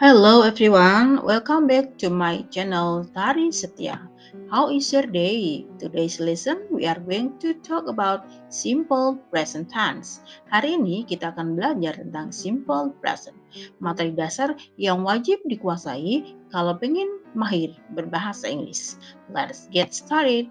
Hello everyone, welcome back to my channel Tari Setia. How is your day? Today's lesson we are going to talk about simple present tense. Hari ini kita akan belajar tentang simple present, materi dasar yang wajib dikuasai kalau pengen mahir berbahasa Inggris. Let's get started.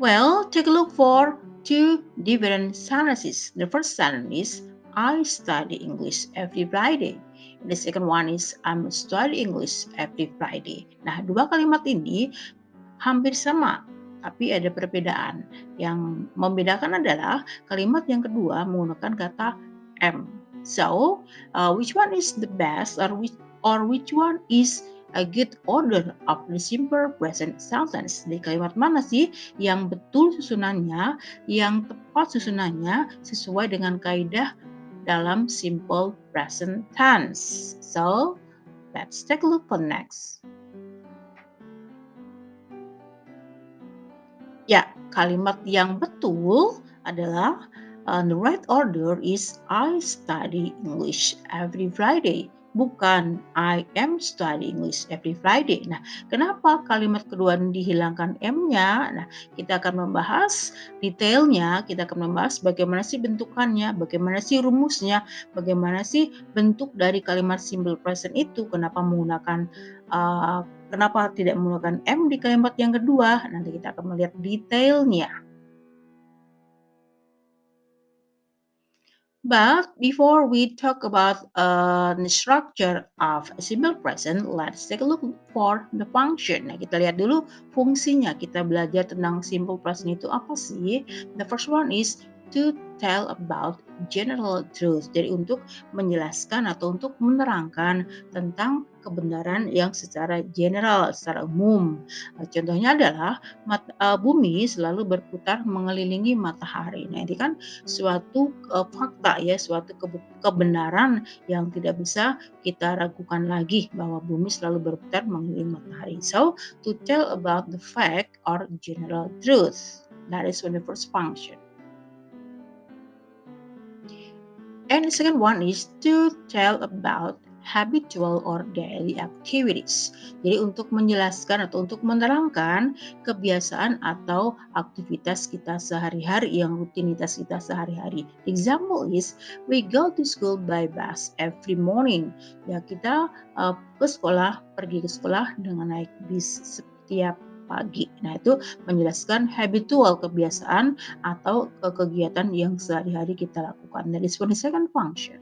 Well, take a look for two different sentences. The first sentence is I study English every Friday. The second one is I'm study English every Friday. Nah, dua kalimat ini hampir sama, tapi ada perbedaan. Yang membedakan adalah kalimat yang kedua menggunakan kata am. So, which one is the best or which one is a good order of the simple present sentence? Di kalimat mana sih yang betul susunannya, yang tepat susunannya sesuai dengan kaidah dalam simple present tense? So, let's take a look for next. Ya, kalimat yang betul adalah the right order is I study English every Friday. Bukan I am study English every Friday. Nah, kenapa kalimat kedua dihilangkan M-nya? Nah, kita akan membahas detailnya, kita akan membahas bagaimana sih bentukannya, bagaimana sih rumusnya, bagaimana sih bentuk dari kalimat simple present itu, kenapa menggunakan kenapa tidak menggunakan M di kalimat yang kedua? Nanti kita akan melihat detailnya. But before we talk about the structure of a simple present, let's take a look for the function. Nah, kita lihat dulu fungsinya. Kita belajar tentang simple present itu apa sih? The first one is to tell about general truth. Jadi untuk menjelaskan atau untuk menerangkan tentang kebenaran yang secara general, secara umum. Contohnya adalah bumi selalu berputar mengelilingi matahari. Nah, ini kan suatu fakta ya, suatu kebenaran yang tidak bisa kita ragukan lagi bahwa bumi selalu berputar mengelilingi matahari. So, to tell about the fact or general truth. That is one the first function. And the second one is to tell about habitual or daily activities. Jadi untuk menjelaskan atau untuk menerangkan kebiasaan atau aktivitas kita sehari-hari yang rutinitas kita sehari-hari. Example is we go to school by bus every morning. Ya kita pergi ke sekolah dengan naik bis setiap pagi. Nah, itu menjelaskan habitual kebiasaan atau kegiatan yang sehari-hari kita lakukan. That is for the second function.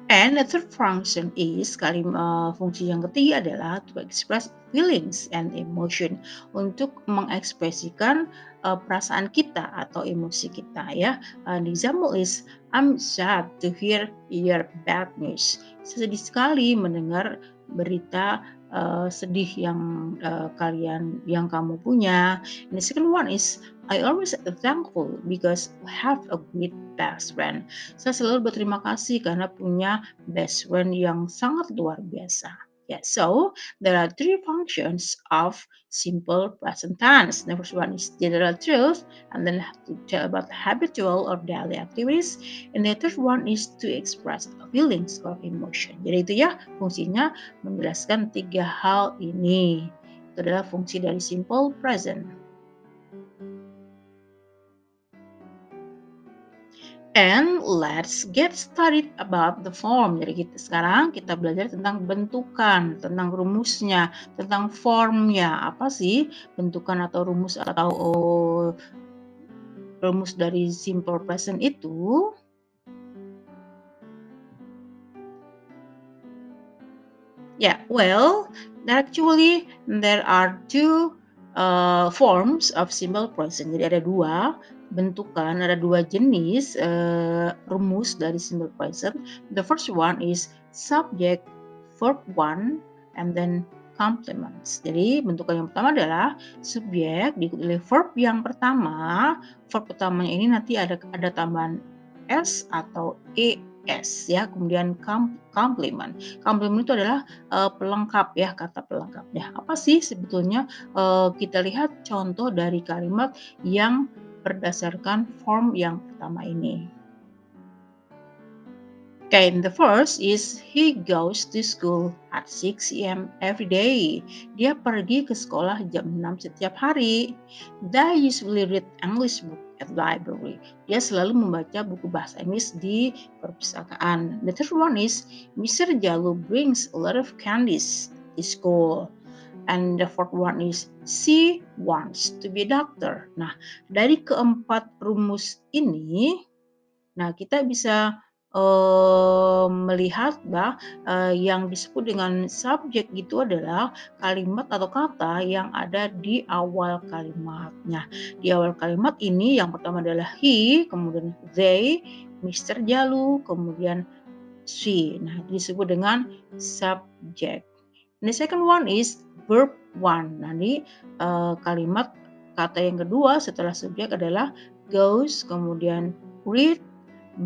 And the third function is fungsi yang ketiga adalah to express feelings and emotion, untuk mengekspresikan perasaan kita atau emosi kita ya. The example is I'm sad to hear your bad news. Sedih sekali mendengar berita sedih yang kamu punya. And the second one is I always thankful because I have a great best friend. Saya selalu berterima kasih karena punya best friend yang sangat luar biasa. Yeah, so there are three functions of simple present tense. The first one is general truth, and then to tell about habitual or daily activities. And the third one is to express feelings or emotion. Jadi itu ya fungsinya menjelaskan tiga hal ini. Itu adalah fungsi dari simple present. And let's get started about the form. Jadi sekarang kita belajar tentang bentukan, tentang rumusnya, tentang formnya. Apa sih bentukan atau rumus rumus dari simple present itu? Yeah, well, actually there are two forms of simple present. Jadi ada dua bentukan, ada dua jenis rumus dari simple present. The first one is subject, verb one, and then complements. Jadi bentukan yang pertama adalah subjek diikuti oleh verb yang pertama. Verb pertamanya ini nanti ada tambahan s atau e s ya, kemudian complement. Complement itu adalah pelengkap ya, kata pelengkapnya. Apa sih sebetulnya? Kita lihat contoh dari kalimat yang berdasarkan form yang pertama ini. Okay, the first is he goes to school at 6 a.m. every day. Dia pergi ke sekolah jam 6 setiap hari. They usually read English book at library. Dia selalu membaca buku bahasa Inggris di perpustakaan. The third one is Mr. Jalu brings a lot of candies to school. And the fourth one is she wants to be a doctor. Nah, dari keempat rumus ini, nah, kita bisa melihat yang disebut dengan subjek itu adalah kalimat atau kata yang ada di awal kalimat. Nah, di awal kalimat ini yang pertama adalah he, kemudian they, Mr. Jalu, kemudian she. Nah, disebut dengan subjek. The second one is verb one. Nah, ini kalimat kata yang kedua setelah subjek adalah goes, kemudian read,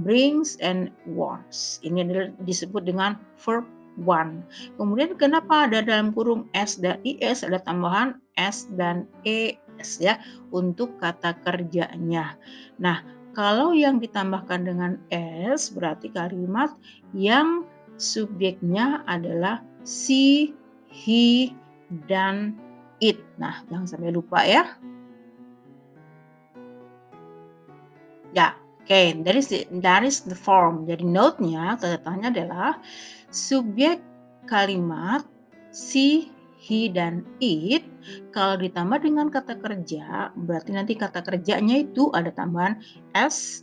brings, and wants. Ini adalah disebut dengan verb one. Kemudian kenapa ada dalam kurung s dan is, ada tambahan s dan es ya untuk kata kerjanya. Nah, kalau yang ditambahkan dengan s berarti kalimat yang subjeknya adalah she, he, dan it. Nah, jangan sampai lupa ya. Ya, oke, that is the form. Jadi note-nya, catatannya adalah subjek kalimat she, he, dan it kalau ditambah dengan kata kerja, berarti nanti kata kerjanya itu ada tambahan s,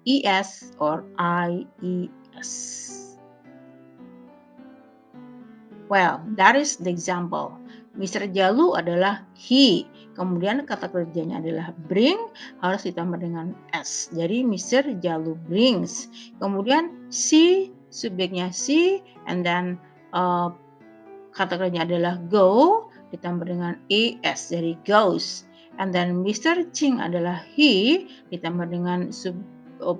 es, or ies. Well, that is the example. Mr. Jalu adalah he. Kemudian kata kerjanya adalah bring, harus ditambah dengan s. Jadi Mr. Jalu brings. Kemudian she, subjeknya she, and then kata kerjanya adalah go, ditambah dengan es, jadi goes. And then Mr. Ching adalah he, ditambah dengan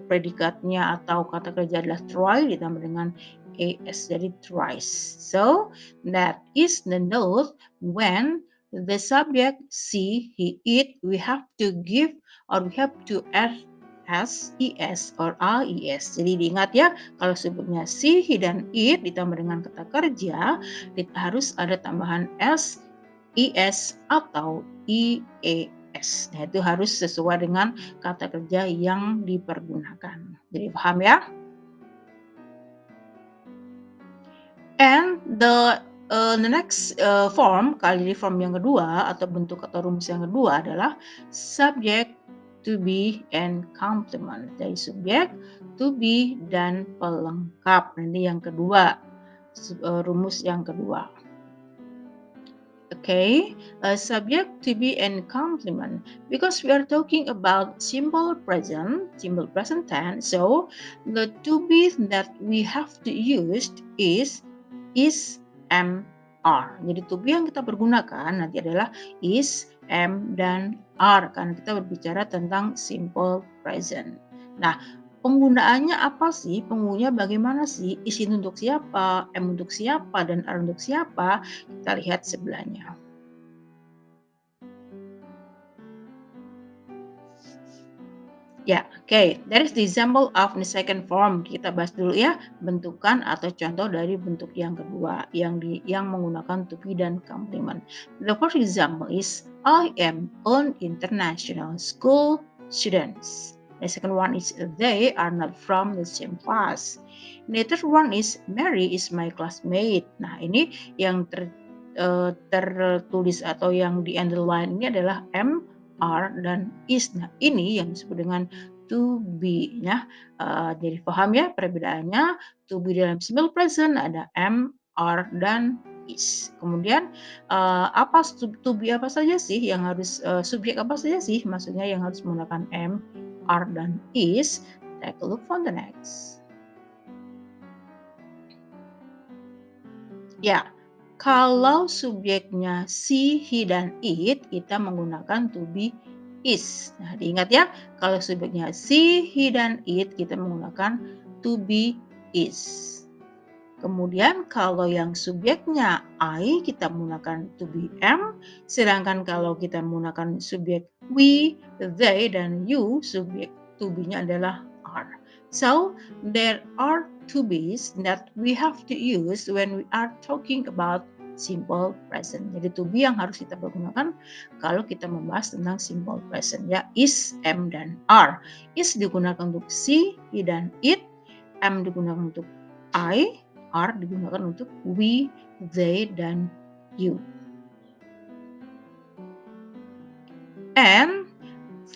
predikatnya atau kata kerja adalah try, ditambah dengan as, jadi thrice. So that is the note when the subject she, he, it, we have to give or we have to add s, es, or ies. Jadi diingat ya, kalau sebutnya she, he, dan it ditambah dengan kata kerja, harus ada tambahan s, es, atau ies. Nah, itu harus sesuai dengan kata kerja yang dipergunakan. Jadi paham ya? And the next form, kali ini form yang kedua atau bentuk atau rumus yang kedua adalah subject, to be, and complement. Dari subjek, to be, dan pelengkap. Nanti yang kedua, rumus yang kedua. Okay, subject, to be, and complement. Because we are talking about simple present tense. So the to be that we have to use is, am, are. Jadi to be yang kita pergunakan nanti adalah is, am, dan are karena kita berbicara tentang simple present. Nah, penggunaannya apa sih? Penggunanya bagaimana sih? Is itu untuk siapa? Am untuk siapa? Dan are untuk siapa? Kita lihat sebelahnya. Ya, oke. That is the example of the second form. Kita bahas dulu ya, bentukan atau contoh dari bentuk yang kedua yang menggunakan to be dan complement. The first example is I am an international school students. The second one is they are not from the same class. The third one is Mary is my classmate. Nah, ini yang tertulis atau yang di underline ini adalah am, are, dan is. Nah, ini yang disebut dengan to be. Ya. Jadi paham ya perbedaannya. To be dalam simple present ada am, are, dan is. Kemudian apa to be apa saja sih yang harus subjek apa saja sih maksudnya yang harus menggunakan am, are, dan is. Take a look for the next. Ya, kalau subjeknya she, he, dan it, kita menggunakan to be is. Nah, diingat ya, kalau subjeknya she, he, dan it, kita menggunakan to be is. Kemudian kalau yang subjeknya I kita menggunakan to be am, sedangkan kalau kita menggunakan subjek we, they, dan you, subjek to be-nya adalah are. So, there are to be's that we have to use when we are talking about simple present. Jadi to be yang harus kita pergunakan kalau kita membahas tentang simple present, ya is, am, dan are. Is digunakan untuk she, he, dan it. Am digunakan untuk I, are digunakan untuk we, they, dan you. And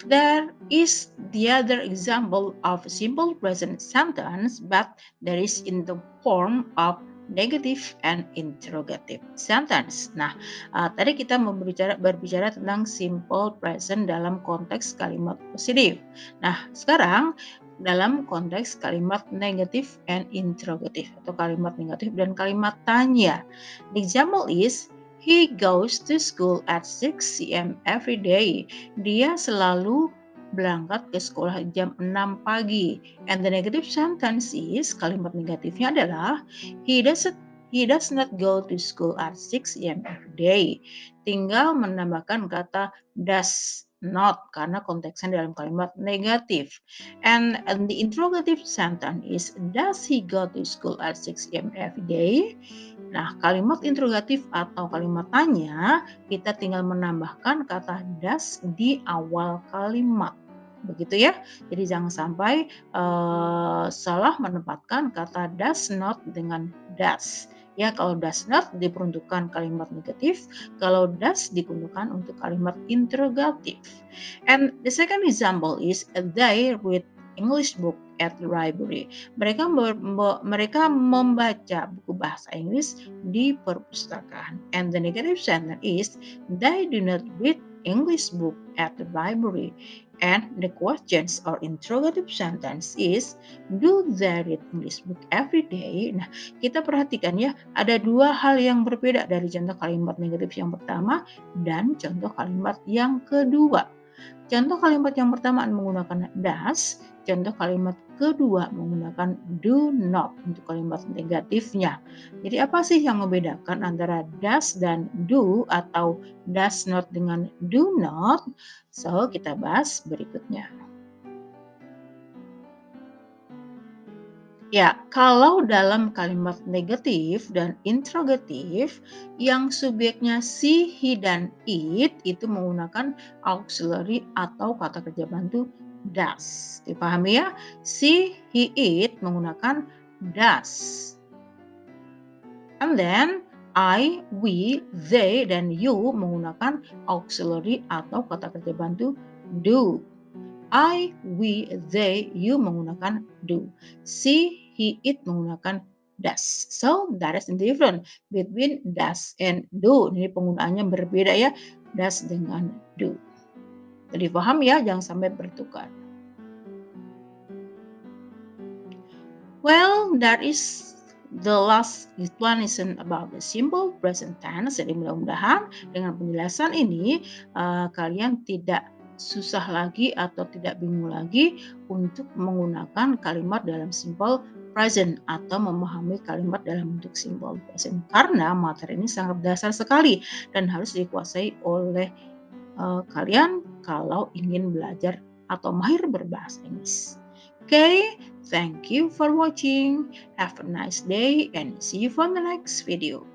there is the other example of simple present sentence, but there is in the form of negative and interrogative sentence. Nah, tadi kita berbicara tentang simple present dalam konteks kalimat positif. Nah, sekarang dalam konteks kalimat negatif and interrogative atau kalimat negatif dan kalimat tanya. The example is he goes to school at 6 a.m. every day. Dia selalu berangkat ke sekolah jam 6 pagi. And the negative sentence is, kalimat negatifnya adalah he does not go to school at 6 a.m. every day. Tinggal menambahkan kata does not karena konteksnya dalam kalimat negatif. And the interrogative sentence is, does he go to school at 6 a.m. every day? Nah, kalimat interrogatif atau kalimat tanya, kita tinggal menambahkan kata does di awal kalimat. Begitu ya. Jadi jangan sampai salah menempatkan kata does not dengan does. Ya, kalau does not diperuntukkan kalimat negatif, kalau does digunakan untuk kalimat interrogatif. And the second example is they read English book at the library. Mereka membaca buku bahasa Inggris di perpustakaan. And the negative sentence is they do not read English book at the library. And the questions or interrogative sentence is, do they read English book every day? Nah, kita perhatikan ya, ada dua hal yang berbeda dari contoh kalimat negatif yang pertama dan contoh kalimat yang kedua. Contoh kalimat yang pertama menggunakan does, contoh kalimat kedua menggunakan do not untuk kalimat negatifnya. Jadi apa sih yang membedakan antara does dan do atau does not dengan do not? So, kita bahas berikutnya. Ya, kalau dalam kalimat negatif dan interrogatif, yang subjeknya she, he, dan it itu menggunakan auxiliary atau kata kerja bantu does. Dipahami ya? She, he, it menggunakan does. And then I, we, they, dan you menggunakan auxiliary atau kata kerja bantu do. I, we, they, you menggunakan do. She, he, it menggunakan does. So, that is the difference between does and do. Ini penggunaannya berbeda ya. Does dengan do. Jadi paham ya, jangan sampai bertukar. Well, that is the last explanation about the simple present tense. Jadi mudah-mudahan dengan penjelasan ini kalian tidak susah lagi atau tidak bingung lagi untuk menggunakan kalimat dalam simple present atau memahami kalimat dalam bentuk simple present, karena materi ini sangat dasar sekali dan harus dikuasai oleh kalian kalau ingin belajar atau mahir berbahasa Inggris. Okay, thank you for watching. Have a nice day and see you for the next video.